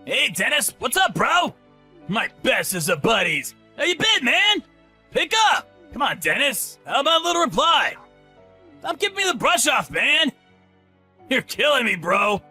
Hey, Dennis, what's up, bro? My bestest of buddies. How you been, man? Pick up. Come on, Dennis. How about a little reply? Stop giving me the brush off, man. You're killing me, bro.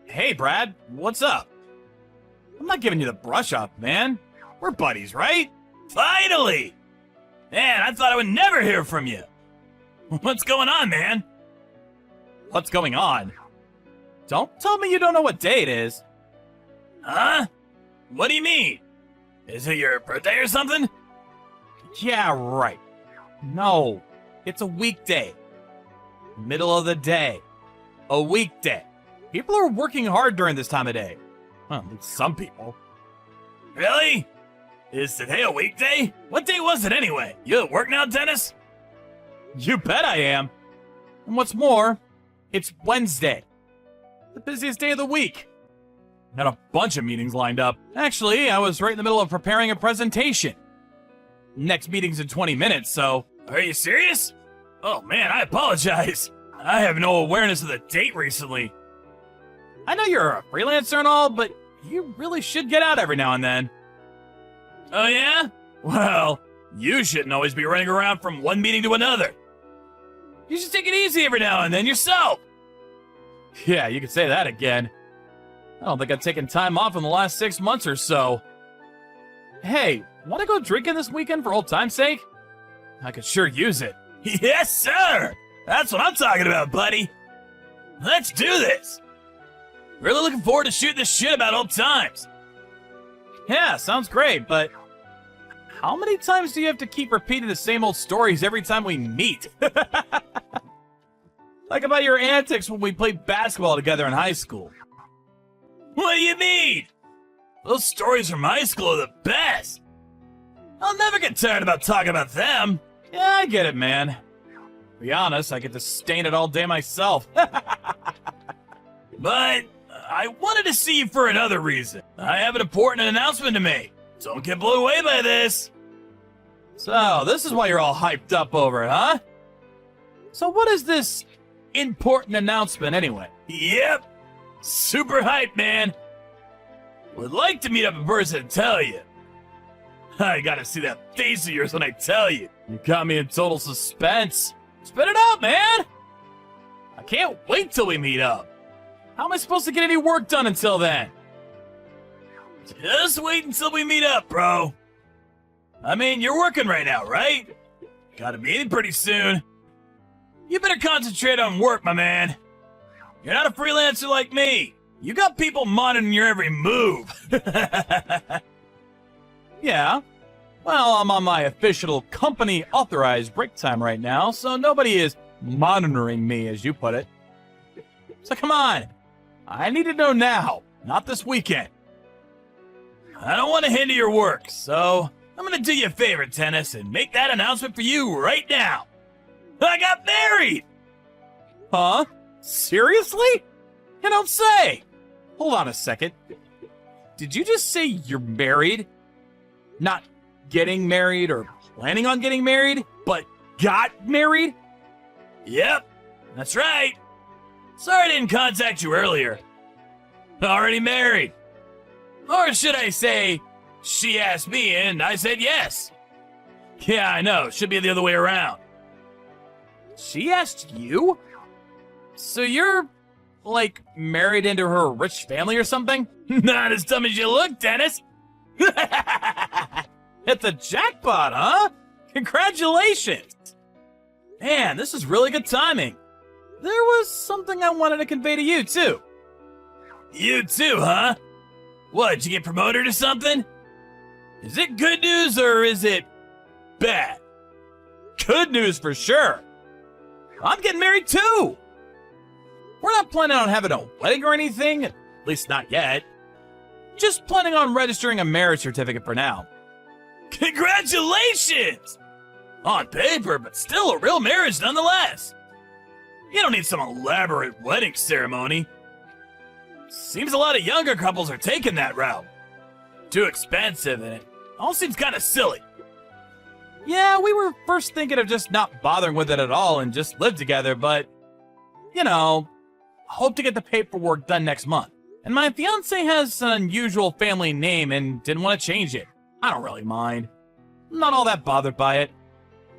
Hey, Brad, what's up? I'm not giving you the brush off, man. We're buddies, right? Finally! Man, I thought I would never hear from you. What's going on, man? What's going on? Don't tell me you don't know what day it is. Huh? What do you mean? Is it your birthday or something? Yeah, right. No, it's a weekday. Middle of the day. A weekday. People are working hard during this time of day. Well, at least some people. Really? Is today a weekday? What day was it anyway? You at work now, Dennis? You bet I am. And what's more, it's Wednesday. The busiest day of the week. Had a bunch of meetings lined up. Actually, I was right in the middle of preparing a presentation. Next meeting's in 20 minutes, so... Are you serious? Oh man, I apologize. I have no awareness of the date recently. I know you're a freelancer and all, but you really should get out every now and then. Oh yeah? Well, you shouldn't always be running around from one meeting to another. You should take it easy every now and then yourself. Yeah, you could say that again. I don't think I've taken time off in the last 6 months or so. Hey, wanna go drinking this weekend for old time's sake? I could sure use it. Yes, sir! That's what I'm talking about, buddy. Let's do this. Really looking forward to shooting this shit about old times. Yeah, sounds great, but how many times do you have to keep repeating the same old stories every time we meet? Like about your antics when we played basketball together in high school. What do you mean? Those stories from high school are the best. I'll never get tired about talking about them. Yeah, I get it, man. To be honest, I get to stain it all day myself. But I wanted to see you for another reason. I have an important announcement to make. Don't get blown away by this. So, this is why you're all hyped up over it, huh? So what is this important announcement anyway? Yep. Super hype, man. Would like to meet up in person and tell you. I gotta see that face of yours when I tell you. You got me in total suspense. Spit it out, man! I can't wait till we meet up. How am I supposed to get any work done until then? Just wait until we meet up, bro. I mean, you're working right now, right? Got a meeting pretty soon. You better concentrate on work, my man. You're not a freelancer like me. You got people monitoring your every move. Yeah. Well, I'm on my official company-authorized break time right now, so nobody is monitoring me, as you put it. So come on. I need to know now, not this weekend. I don't want to hinder your work, so I'm gonna do you a favor, Dennis, and make that announcement for you right now. I got married! Huh? Seriously? You don't say! Hold on a second. Did you just say you're married? Not getting married or planning on getting married, but got married? Yep, that's right. Sorry I didn't contact you earlier. Already married. Or should I say, she asked me and I said yes. Yeah, I know, should be the other way around. She asked you? So you're, like, married into her rich family or something? Not as dumb as you look, Dennis. It's a jackpot, huh? Congratulations! Man, this is really good timing. There was something I wanted to convey to you, too. You too, huh? What, did you get promoted or something? Is it good news or is it bad? Good news for sure. I'm getting married, too. We're not planning on having a wedding or anything, at least not yet. Just planning on registering a marriage certificate for now. Congratulations! On paper, but still a real marriage nonetheless. You don't need some elaborate wedding ceremony. Seems a lot of younger couples are taking that route. Too expensive, and it all seems kind of silly. Yeah, we were first thinking of just not bothering with it at all and just live together, but, you know, hope to get the paperwork done next month. And my fiance has an unusual family name and didn't want to change it. I don't really mind. I'm not all that bothered by it.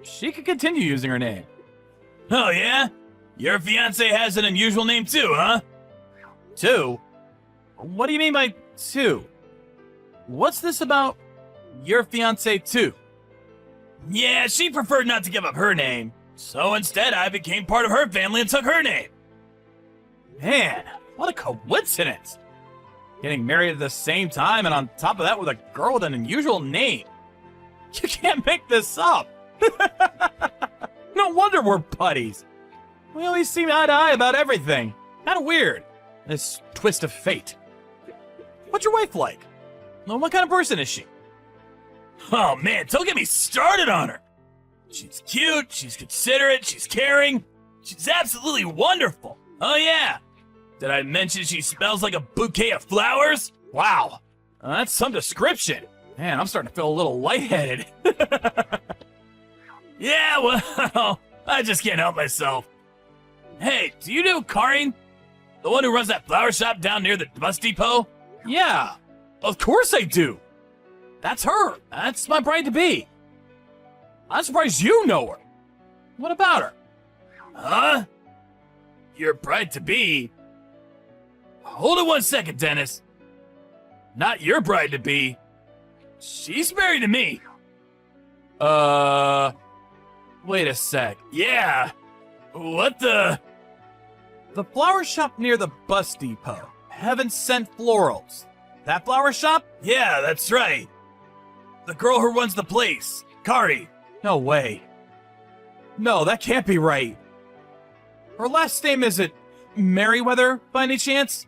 She could continue using her name. Oh, yeah? Your fiance has an unusual name too, huh? 2? What do you mean by 2? What's this about your fiance too? Yeah, she preferred not to give up her name. So instead, I became part of her family and took her name. Man, what a coincidence. Getting married at the same time and on top of that with a girl with an unusual name. You can't make this up. No wonder we're buddies. We always seem eye to eye about everything. Kind of weird. This twist of fate. What's your wife like? Well, what kind of person is she? Oh man, don't get me started on her. She's cute, she's considerate, she's caring. She's absolutely wonderful. Oh yeah. Did I mention she smells like a bouquet of flowers? Wow, that's some description. Man, I'm starting to feel a little lightheaded. Yeah, well, I just can't help myself. Hey, do you know Karin? The one who runs that flower shop down near the bus depot? Yeah, of course I do. That's her. That's my bride-to-be. I'm surprised you know her. What about her? Huh? Your bride-to-be? Hold it 1 second, Dennis. Not your bride-to-be. She's married to me. Wait a sec. Yeah. What the? The flower shop near the bus depot. Heaven Sent Florals. That flower shop? Yeah, that's right. The girl who runs the place, Kari. No way. No, that can't be right. Her last name isn't Merriweather, by any chance?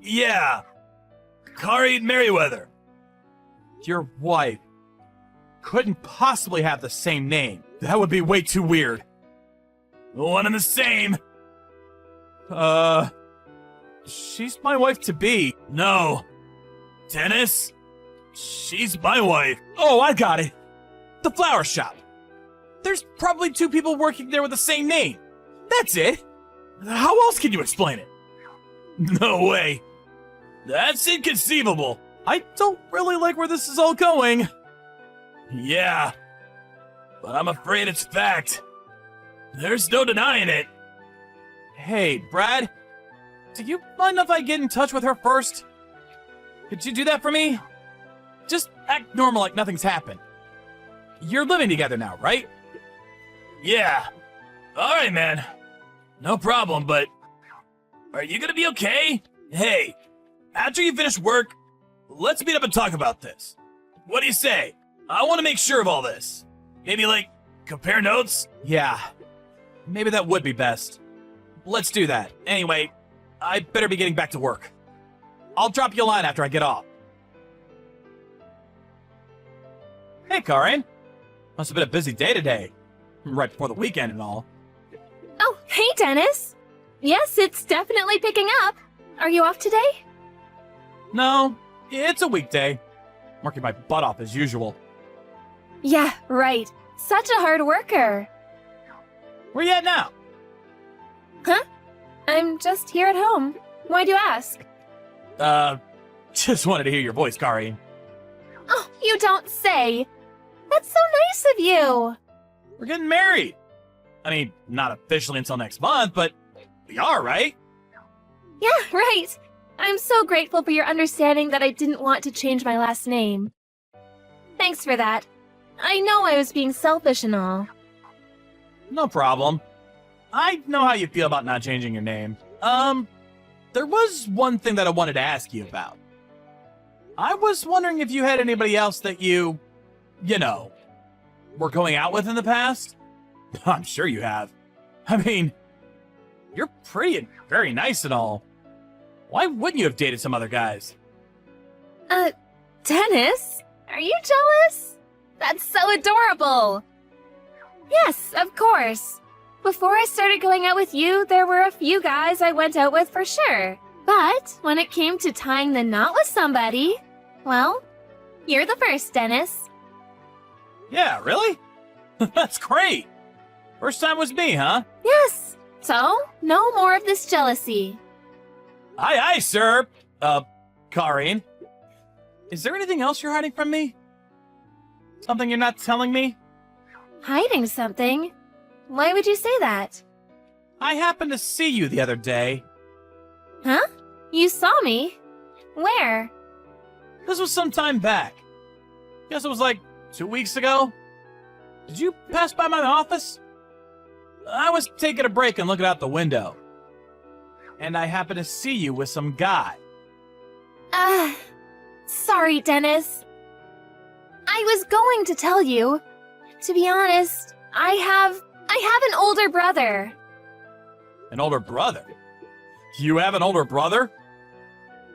Yeah. Kari Merriweather. Your wife couldn't possibly have the same name. That would be way too weird. One and the same. She's my wife-to-be. No. Dennis? She's my wife. Oh, I got it. The flower shop. There's probably 2 people working there with the same name. That's it. How else can you explain it? No way. That's inconceivable. I don't really like where this is all going. Yeah. But I'm afraid it's fact. There's no denying it. Hey, Brad. Do you mind if I get in touch with her first? Could you do that for me? Just act normal like nothing's happened. You're living together now, right? Yeah. All right, man. No problem, but are you gonna be okay? Hey, after you finish work, let's meet up and talk about this. What do you say? I want to make sure of all this. Maybe, like, compare notes? Yeah. Maybe that would be best. Let's do that. Anyway, I better be getting back to work. I'll drop you a line after I get off. Hey, Karin. Must have been a busy day today. Right before the weekend and all. Oh, hey, Dennis. Yes, it's definitely picking up. Are you off today? No, it's a weekday. Working my butt off as usual. Yeah, right. Such a hard worker. Where you at now? Huh? I'm just here at home. Why'd you ask? Just wanted to hear your voice, Karin. Oh, you don't say. That's so nice of you. We're getting married. I mean, not officially until next month, but we are, right? Yeah, right. I'm so grateful for your understanding that I didn't want to change my last name. Thanks for that. I know I was being selfish and all. No problem. I know how you feel about not changing your name. There was one thing that I wanted to ask you about. I was wondering if you had anybody else that you know, were going out with in the past? I'm sure you have. I mean, you're pretty and very nice and all. Why wouldn't you have dated some other guys? Dennis? Are you jealous? That's so adorable. Yes, of course. Before I started going out with you, there were a few guys I went out with for sure. But when it came to tying the knot with somebody, well, you're the first, Dennis. Yeah, really? That's great. First time was me, huh? Yes. So, no more of this jealousy. Aye, aye, sir. Karin. Is there anything else you're hiding from me? Something you're not telling me? Hiding something? Why would you say that? I happened to see you the other day. Huh? You saw me? Where? This was some time back. Guess it was like 2 weeks ago. Did you pass by my office? I was taking a break and looking out the window. And I happened to see you with some guy. Sorry, Dennis. I was going to tell you. To be honest, I have an older brother. An older brother? You have an older brother?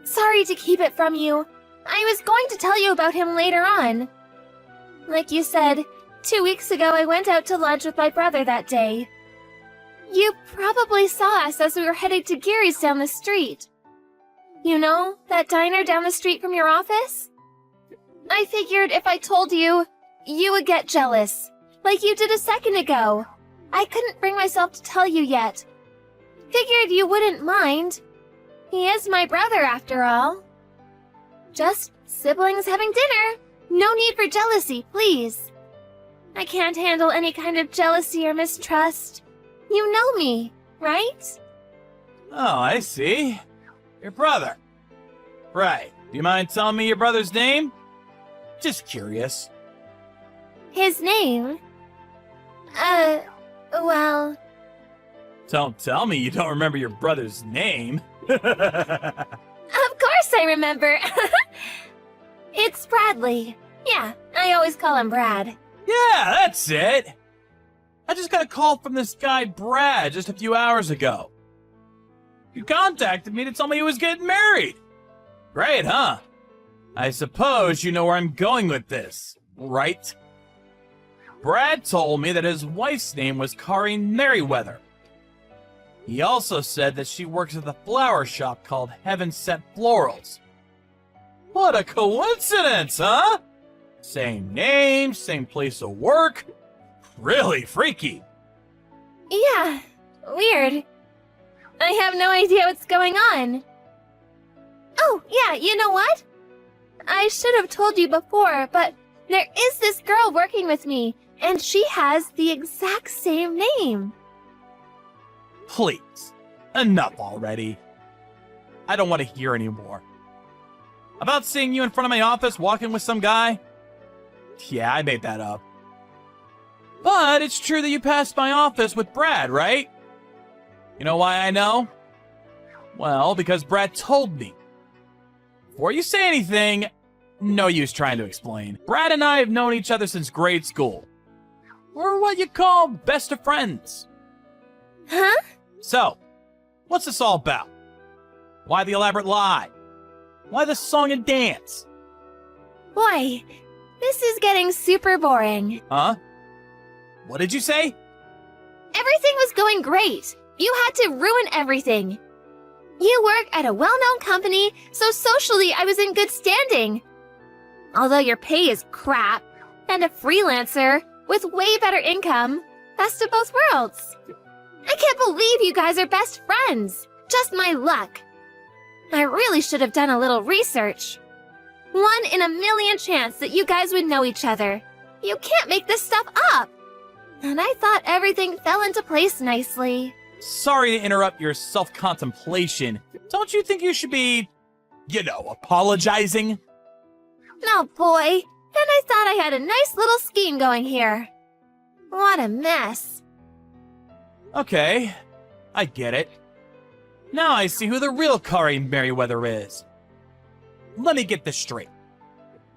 Sorry to keep it from you. I was going to tell you about him later on. Like you said, 2 weeks ago I went out to lunch with my brother that day. You probably saw us as we were headed to Gary's down the street. You know, that diner down the street from your office? I figured if I told you, you would get jealous, like you did a second ago. I couldn't bring myself to tell you yet. Figured you wouldn't mind. He is my brother after all. Just siblings having dinner. No need for jealousy, please. I can't handle any kind of jealousy or mistrust. You know me, right? Oh, I see. Your brother. Right. Do you mind telling me your brother's name? Just curious. His name? Well... Don't tell me you don't remember your brother's name. Of course I remember. It's Bradley. Yeah, I always call him Brad. Yeah, that's it. I just got a call from this guy Brad just a few hours ago. He contacted me to tell me he was getting married. Great, huh? I suppose you know where I'm going with this, right? Brad told me that his wife's name was Karin Merriweather. He also said that she works at the flower shop called Heaven Sent Florals. What a coincidence, huh? Same name, same place of work. Really freaky. Yeah, weird. I have no idea what's going on. Oh, yeah, you know what? I should have told you before, but there is this girl working with me, and she has the exact same name. Please, enough already. I don't want to hear anymore. About seeing you in front of my office walking with some guy? Yeah, I made that up. But it's true that you passed my office with Brad, right? You know why I know? Well, because Brad told me. Before you say anything, no use trying to explain. Brad and I have known each other since grade school. We're what you call best of friends. Huh? So, what's this all about? Why the elaborate lie? Why the song and dance? Boy, this is getting super boring. Huh? What did you say? Everything was going great. You had to ruin everything. You work at a well-known company, so socially I was in good standing. Although your pay is crap, and a freelancer with way better income, best of both worlds. I can't believe you guys are best friends. Just my luck. I really should have done a little research. 1 in a million chance that you guys would know each other. You can't make this stuff up. And I thought everything fell into place nicely. Sorry to interrupt your self-contemplation. Don't you think you should be, apologizing? Oh boy, and I thought I had a nice little scheme going here. What a mess. Okay, I get it. Now I see who the real Karin Merriweather is. Let me get this straight.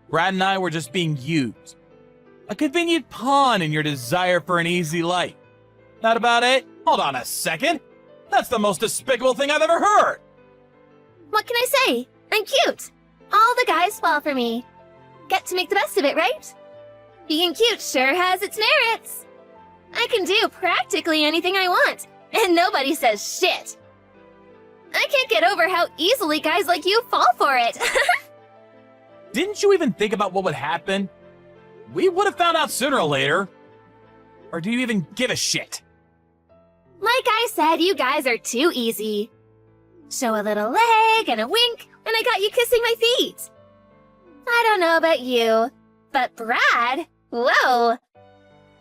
Brad and I were just being used. A convenient pawn in your desire for an easy life. That about it? Hold on a second. That's the most despicable thing I've ever heard. What can I say? I'm cute. All the guys fall for me. Get to make the best of it, right? Being cute sure has its merits. I can do practically anything I want, and nobody says shit. I can't get over how easily guys like you fall for it. Didn't you even think about what would happen? We would have found out sooner or later. Or do you even give a shit? Like I said, you guys are too easy. Show a little leg and a wink, and I got you kissing my feet. I don't know about you, but Brad, whoa!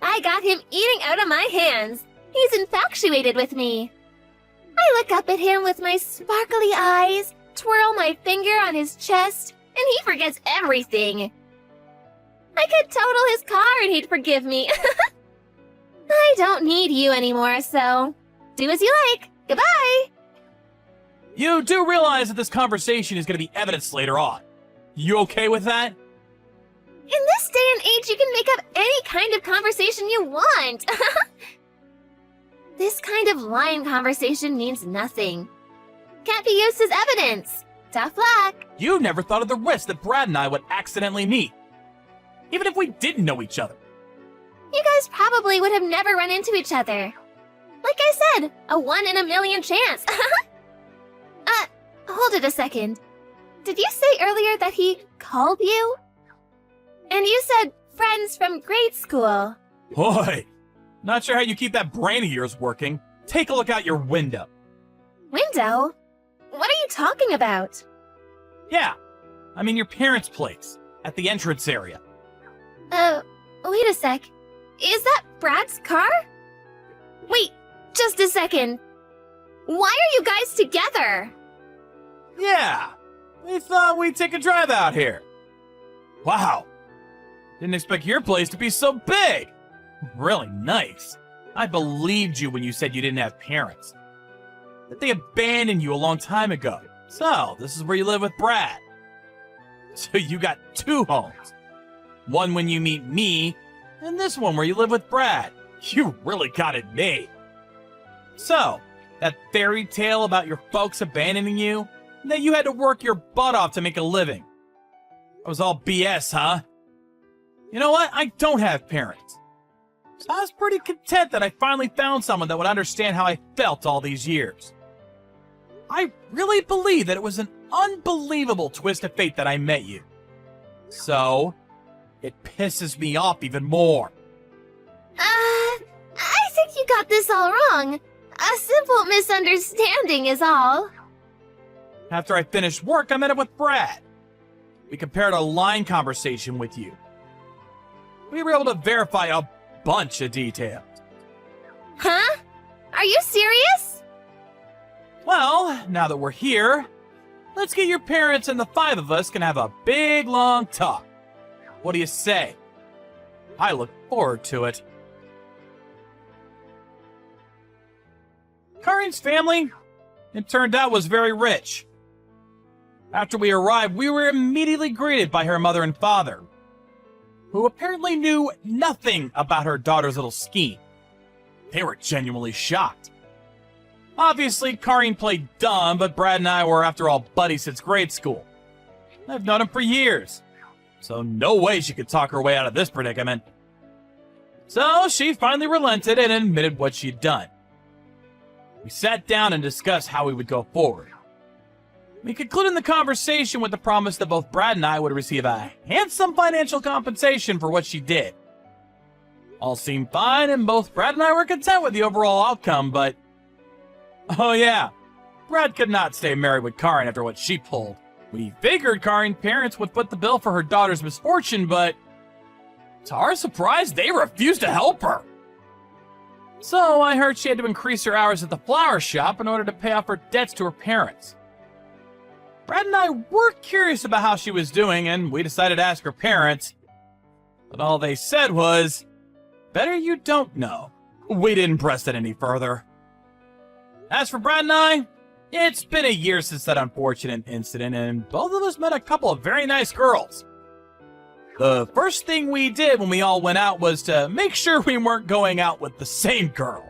I got him eating out of my hands. He's infatuated with me. I look up at him with my sparkly eyes, twirl my finger on his chest, and he forgets everything. I could total his car and he'd forgive me. I don't need you anymore, so do as you like. Goodbye! You do realize that this conversation is going to be evidence later on. You okay with that? In this day and age, you can make up any kind of conversation you want. This kind of line conversation means nothing. Can't be used as evidence. Tough luck. You never thought of the risk that Brad and I would accidentally meet. Even if we didn't know each other. You guys probably would have never run into each other. Like I said, a 1 in a million chance. Hold it a second. Did you say earlier that he called you? And you said friends from grade school. Boy, not sure how you keep that brain of yours working. Take a look out your window. Window? What are you talking about? Yeah, I mean your parents' place, at the entrance area. Wait a sec. Is that Brad's car? Wait, just a second. Why are you guys together? Yeah, we thought we'd take a drive out here. Wow, didn't expect your place to be so big. Really nice. I believed you when you said you didn't have parents. That they abandoned you a long time ago. So, this is where you live with Brad. So you got 2 homes. One when you meet me, and this one where you live with Brad. You really got it made. So, that fairy tale about your folks abandoning you, and that you had to work your butt off to make a living. That was all BS, huh? You know what? I don't have parents. So I was pretty content that I finally found someone that would understand how I felt all these years. I really believe that it was an unbelievable twist of fate that I met you. So, it pisses me off even more. I think you got this all wrong. A simple misunderstanding is all. After I finished work, I met up with Brad. We compared a line conversation with you. We were able to verify a bunch of details. Huh? Are you serious? Well, now that we're here, let's get your parents and the 5 of us can have a big, long talk. What do you say? I look forward to it. Karin's family, it turned out, was very rich. After we arrived, we were immediately greeted by her mother and father, who apparently knew nothing about her daughter's little scheme. They were genuinely shocked. Obviously, Karin played dumb, but Brad and I were, after all, buddies since grade school. I've known him for years, so no way she could talk her way out of this predicament. So she finally relented and admitted what she'd done. We sat down and discussed how we would go forward. We concluded the conversation with the promise that both Brad and I would receive a handsome financial compensation for what she did. All seemed fine, and both Brad and I were content with the overall outcome, but... oh yeah, Brad could not stay married with Karin after what she pulled. We figured Karin's parents would foot the bill for her daughter's misfortune, but... to our surprise, they refused to help her. So I heard she had to increase her hours at the flower shop in order to pay off her debts to her parents. Brad and I were curious about how she was doing, and we decided to ask her parents. But all they said was, better you don't know. We didn't press it any further. As for Brad and I, it's been a year since that unfortunate incident, and both of us met a couple of very nice girls. The first thing we did when we all went out was to make sure we weren't going out with the same girl.